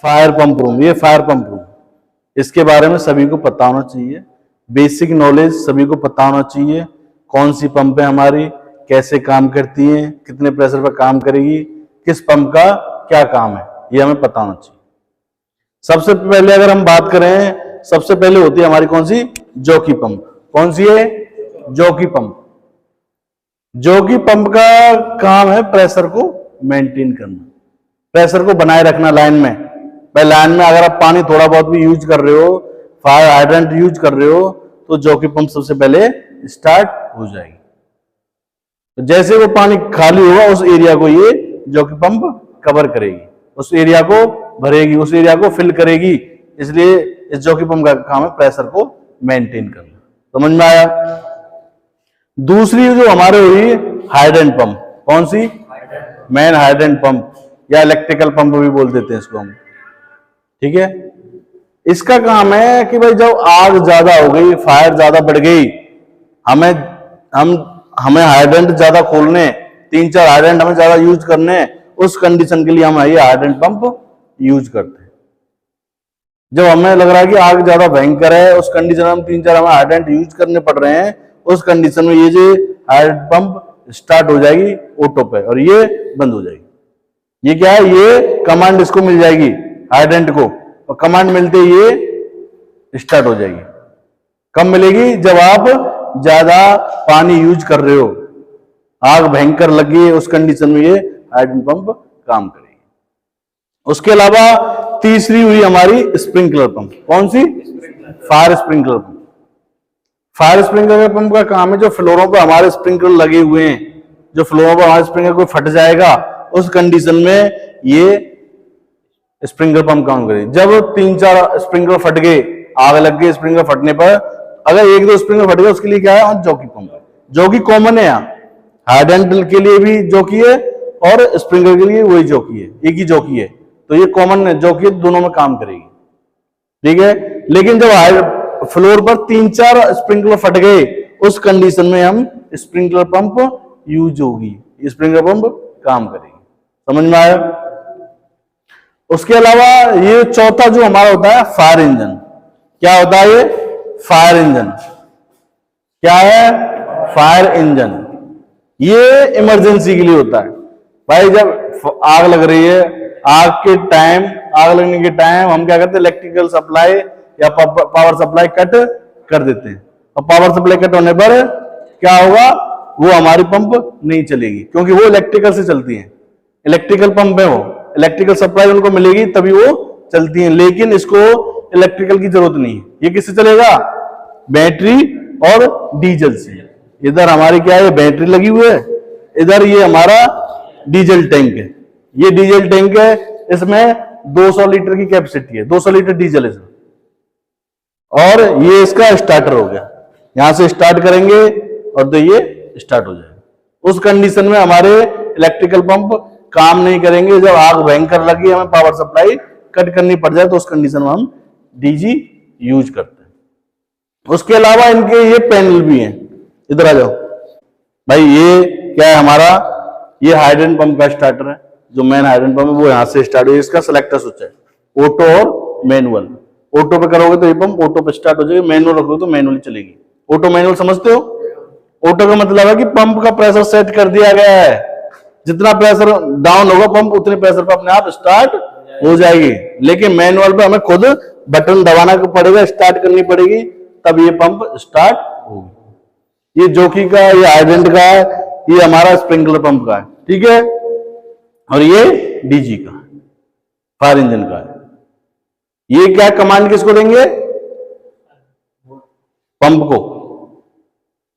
Fire pump room, ये fire pump room, इसके बारे में सभी को पता होना चाहिए। बेसिक नॉलेज सभी को पता होना चाहिए। कौन सी पंप है हमारी, कैसे काम करती है, कितने प्रेशर पर काम करेगी, किस पंप का क्या काम है, ये हमें पता होना चाहिए। सबसे पहले अगर हम बात करें, सबसे पहले होती है हमारी कौन सी, जॉकी पंप। कौन सी है, जॉकी पंप। जॉकी पंप का काम है प्रेशर को मेंटेन करना, प्रेशर को बनाए रखना लाइन में। भाई लाइन में अगर आप पानी थोड़ा बहुत भी यूज कर रहे हो, फायर हाइड्रेंट यूज कर रहे हो, तो जॉकी पंप सबसे पहले स्टार्ट हो जाएगी। तो जैसे वो पानी खाली होगा उस एरिया को ये जॉकी पंप कवर करेगी, उस एरिया को भरेगी, उस एरिया को फिल करेगी। इसलिए इस जॉकी पंप का काम है प्रेशर को मेंटेन करना। समझ में आया। दूसरी जो हमारे हुई हाइड्रेंट पंप, कौन सी, मेन हाइड्रेंट पंप या इलेक्ट्रिकल पंप भी बोल देते हैं इसको हम, ठीक है। इसका काम है कि भाई जब आग ज्यादा हो गई, फायर ज्यादा बढ़ गई, हमें हाइड्रेंट ज्यादा खोलने, 3-4 हाइड्रेंट हमें ज्यादा यूज करने, उस कंडीशन के लिए हम ये हाइड्रेंट पंप यूज करते हैं। जब हमें लग रहा है कि आग ज्यादा भयंकर है, उस कंडीशन में हम 3-4 हमें हाइड्रेंट यूज करने पड़ रहे हैं, उस कंडीशन में ये जो हाइड्रेंट पंप स्टार्ट हो जाएगी ऑटो पे और ये बंद हो जाएगी। ये क्या है, ये कमांड इसको मिल जाएगी हाइड्रेंट को, और कमांड मिलते ही ये स्टार्ट हो जाएगी। कब मिलेगी, जब आप ज्यादा पानी यूज कर रहे हो, आग भयंकर लगी है, उस कंडीशन में ये हाइड्रेंट पंप काम करेगी। उसके अलावा तीसरी हुई हमारी स्प्रिंकलर पंप। कौन सी, fire sprinkler pump. Fire sprinkler pump का काम है जो फ्लोरों पर हमारे स्प्रिंकलर लगे हुए हैं, जो फ्लोरों पर हमारे स्प्रिंकलर को फट जाएगा, उस कंडीशन में ये स्प्रिंकलर पंप काम करेगी। जब 3-4 स्प्रिंकलर फट गए, आग लग गई स्प्रिंकलर फटने पर, अगर 1-2 स्प्रिंकलर फट गए, उसके लिए क्या है, जॉकी पंप है, जो कि कॉमन है। यहाँ हाइड्रेंट के लिए भी जॉकी है और स्प्रिंकलर के लिए वही जॉकी है, एक ही जॉकी है, तो ये कॉमन है, जॉकी है, दोनों में काम करेगी, ठीक है। लेकिन जब फ्लोर पर 3-4 स्प्रिंकलर फट गए, उस कंडीशन में हम स्प्रिंकलर पंप यूज होगी, स्प्रिंकलर पंप काम करेगी। समझ में आया। उसके अलावा ये चौथा जो हमारा होता है फायर इंजन। क्या होता है ये, फायर इंजन। क्या है, फायर इंजन। ये इमरजेंसी के लिए होता है। भाई जब आग लग रही है, आग के टाइम, आग लगने के टाइम हम क्या करते हैं, इलेक्ट्रिकल सप्लाई या पावर सप्लाई कट कर देते हैं, और पावर सप्लाई कट होने पर क्या होगा, वो हमारी पंप नहीं चलेगी, क्योंकि वो इलेक्ट्रिकल से चलती है, इलेक्ट्रिकल पंप है, वो इलेक्ट्रिकल सप्लाई उनको मिलेगी तभी वो चलती है। लेकिन इसको इलेक्ट्रिकल की जरूरत नहीं है, ये किससे चलेगा, बैटरी और डीजल से। इधर हमारी क्या है, बैटरी लगी हुई है, इधर ये हमारा डीजल टैंक है, ये डीजल टैंक है, इसमें 200 लीटर की कैपेसिटी है, 200 लीटर डीजल है इसमें, और ये इसका स्टार्टर हो गया, यहां से स्टार्ट करेंगे और तो ये स्टार्ट हो जाएगा। उस कंडीशन में हमारे इलेक्ट्रिकल पंप काम नहीं करेंगे। जब आग भयंकर लगी, हमें पावर सप्लाई कट करनी पड़ जाए, तो उस कंडीशन में हम डीजी यूज करते हैं। उसके अलावा इनके ये पैनल भी हैं, इधर आ जाओ भाई। ये क्या है हमारा, ये हाइड्रेंट पंप का स्टार्टर है, जो मेन हाइड्रेंट पंप है वो यहां से स्टार्ट हो, इसका सिलेक्टर स्विच है, ऑटो और मैनुअल। ऑटो पे करोगे तो ये पंप ऑटो पे स्टार्ट हो जाएगी, मैनुअल रखोगे तो मैनुअली चलेगी। ऑटो मैनुअल समझते हो, ऑटो का मतलब है कि पंप का प्रेशर सेट कर दिया गया है, जितना प्रेशर डाउन होगा पंप उतने प्रेशर पर अपने आप स्टार्ट हो जाएगी। लेकिन मैनुअल पे हमें खुद बटन दबाना पड़ेगा, स्टार्ट करनी पड़ेगी, तब ये पंप स्टार्ट होगी। ये जॉकी का, ये हाइड्रेंट का है, ये हमारा स्प्रिंकलर पंप का है, ठीक है, और ये डीजी का, फायर इंजन का है। ये क्या कमांड किसको देंगे, पंप को।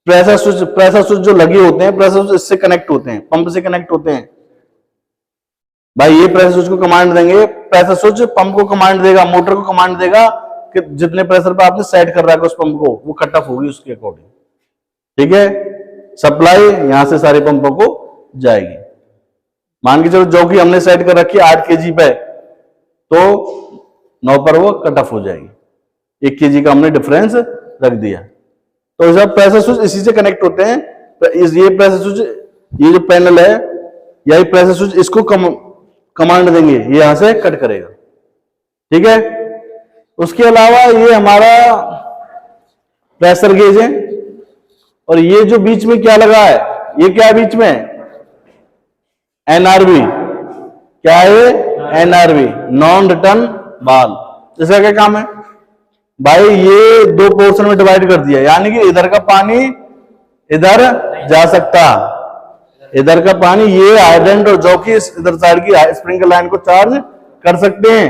प्रेशर स्विच जो लगे होते हैं, प्रेशर स्विच इससे कनेक्ट होते हैं, पंप से कनेक्ट होते हैं। भाई ये प्रेशर स्विच को कमांड देंगे, प्रेशर स्विच पंप को कमांड देगा, मोटर को कमांड देगा कि जितने प्रेशर पे आपने सेट कर रखा है उस पंप को, वो कट ऑफ होगी उसके अकॉर्डिंग, ठीक है। सप्लाई यहां से सारे पंपों को जाएगी। मान के चलो जो कि हमने सेट कर रखी है 8 kg पे, तो 9 पर वो कट ऑफ हो जाएगी। 1 kg का हमने डिफरेंस रख दिया। तो जब प्रेशर स्विच इसी से कनेक्ट होते हैं, ये प्रेशर स्विच, ये जो पैनल है या ये प्रेशर स्विच, इसको कमांड देंगे, ये यहां से कट करेगा। ठीक है। उसके अलावा ये हमारा प्रेशर गेज है, और ये जो बीच में क्या लगा है, ये क्या है बीच में, एनआरबी। क्या है, एनआरबी, नॉन रिटर्न वाल्व। इसका क्या काम है भाई, ये दो पोर्शन में डिवाइड कर दिया, यानी कि इधर का पानी इधर जा सकता, इधर का पानी ये हाइड्रेंट और जो कि इधर साइड की स्प्रिंकलर लाइन को चार्ज कर सकते हैं,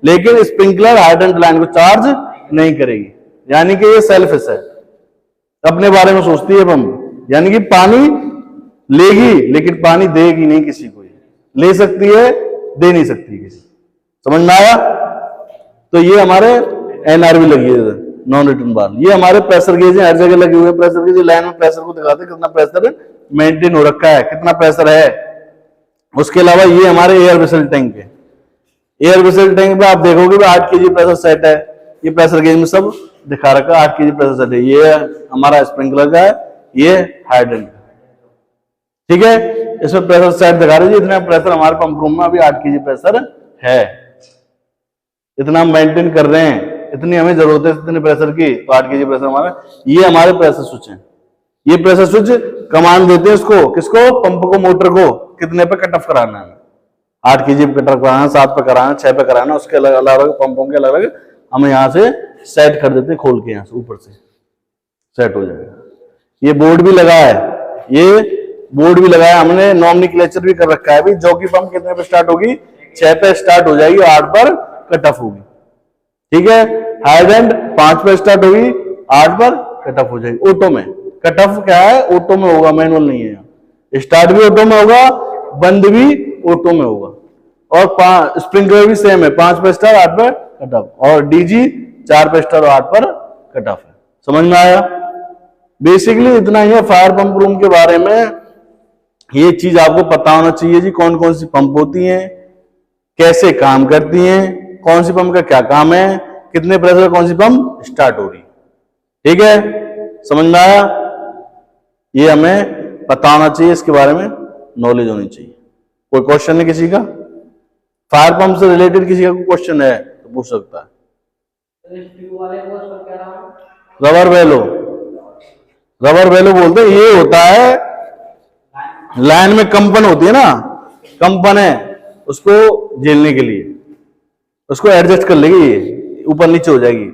लेकिन स्प्रिंकलर हाइड्रेंट लाइन को चार्ज नहीं करेगी, यानी कि ये सेल्फिश है, अपने बारे में सोचती है पंप, यानी कि पानी लेगी लेकिन पानी देगी नहीं किसी को, ले सकती है दे नहीं सकती किसी। समझ में आया? तो ये हमारे एनआरबी लगी है, नॉन रिटर्न वाल्व। ये हमारे प्रेशर गेज हर जगह लगे हुए हैं। प्रेशर गेज लाइन में प्रेशर को दिखाते हैं कितना प्रेशर मेंटेन हो रखा है, कितना प्रेशर है। उसके अलावा ये हमारे एयर वेसल टैंक है। एयर वेसल टैंक पे आप देखोगे 8 kg प्रेशर सेट है, ये प्रेशर गेज में सब दिखा रखा है 8 kg प्रेशर सेट है। ये हमारा स्प्रिंकलर का है, ये हाइड्रेंट का, ठीक है। इसमें प्रेशर सेट दिखा रहे हैं, इतना प्रेशर हमारे पंप रूम में अभी 8 kg प्रेशर है, इतना हम मेंटेन कर रहे हैं, इतनी हमें जरूरत है इतने प्रेशर की, तो 8 kg प्रेशर हमारा। ये हमारे प्रेशर स्विच है, ये प्रेशर स्विच कमांड देते हैं इसको, किसको, पंप को, मोटर को, कितने पे कट ऑफ कराना है, 8 kg पे कट ऑफ कराना, 7 पे कराना, 6 पे कराना। उसके अलग अलग पंपों के अलग अलग हम यहाँ से सेट कर देते हैं, खोल के यहाँ से ऊपर से सेट हो जाएगा। ये बोर्ड भी लगा है, ये बोर्ड भी लगाया हमने, नॉमेनक्लेचर भी कर रखा है अभी। जॉकी पंप कितने पे स्टार्ट होगी, 6 पे स्टार्ट हो जाएगी, 8 पर कट ऑफ होगी, ठीक है। हाइड्रेंट 5 पे स्टार्ट होगी, 8 पर कट ऑफ हो जाएगी। ऑटो में कट ऑफ क्या है, ऑटो में होगा, मैनुअल नहीं है। स्टार्ट भी ऑटो में होगा, बंद भी ऑटो में होगा। और स्प्रिंकलर भी सेम है, 5 पे स्टार्ट, 8 पर कट ऑफ। और डीजी 4 पे स्टार्ट, 8 पर कट ऑफ है। समझ में आया? बेसिकली इतना ही है फायर पंप रूम के बारे में। ये चीज आपको पता होना चाहिए जी, कौन कौन सी पंप होती हैं, कैसे काम करती हैं, कौन सी पंप का क्या काम है, कितने प्रेशर कौन सी पंप स्टार्ट हो रही, ठीक है। समझ में आया? ये हमें पता होना चाहिए, इसके बारे में नॉलेज होनी चाहिए। कोई क्वेश्चन है किसी का, फायर पंप से रिलेटेड किसी का कोई क्वेश्चन है तो पूछ सकता है। रबर वेलो, रबर वेलो बोलते हैं, ये होता है लाइन में कंपन होती है ना, कंपन है, उसको झेलने के लिए उसको एडजस्ट कर लेगी, ये ऊपर नीचे हो जाएगी।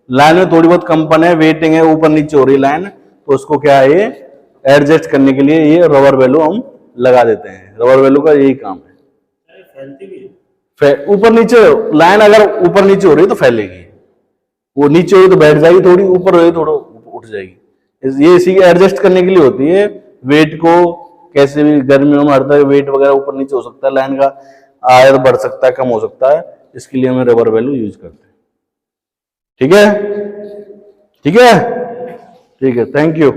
लाइन में थोड़ी बहुत कंपन है, वेटिंग है, ऊपर नीचे हो रही लाइन, तो उसको क्या है, ये एडजस्ट करने के लिए ये रबर वेलो हम लगा देते हैं। रबर वेलो का यही काम है। ऊपर नीचे लाइन अगर ऊपर नीचे हो रही है तो फैलेगी, वो नीचे हो रही तो बैठ जाएगी, थोड़ी ऊपर हो रही थोड़ा उठ जाएगी। ये इसी एडजस्ट करने के लिए होती है। वेट को कैसे भी गर्मियों में हरता है, वेट वगैरह ऊपर नीचे हो सकता है, लाइन का आयर बढ़ सकता है, कम हो सकता है, इसके लिए हमें रबर वेलो यूज करते हैं, ठीक है। ठीक है, ठीक है, थैंक यू।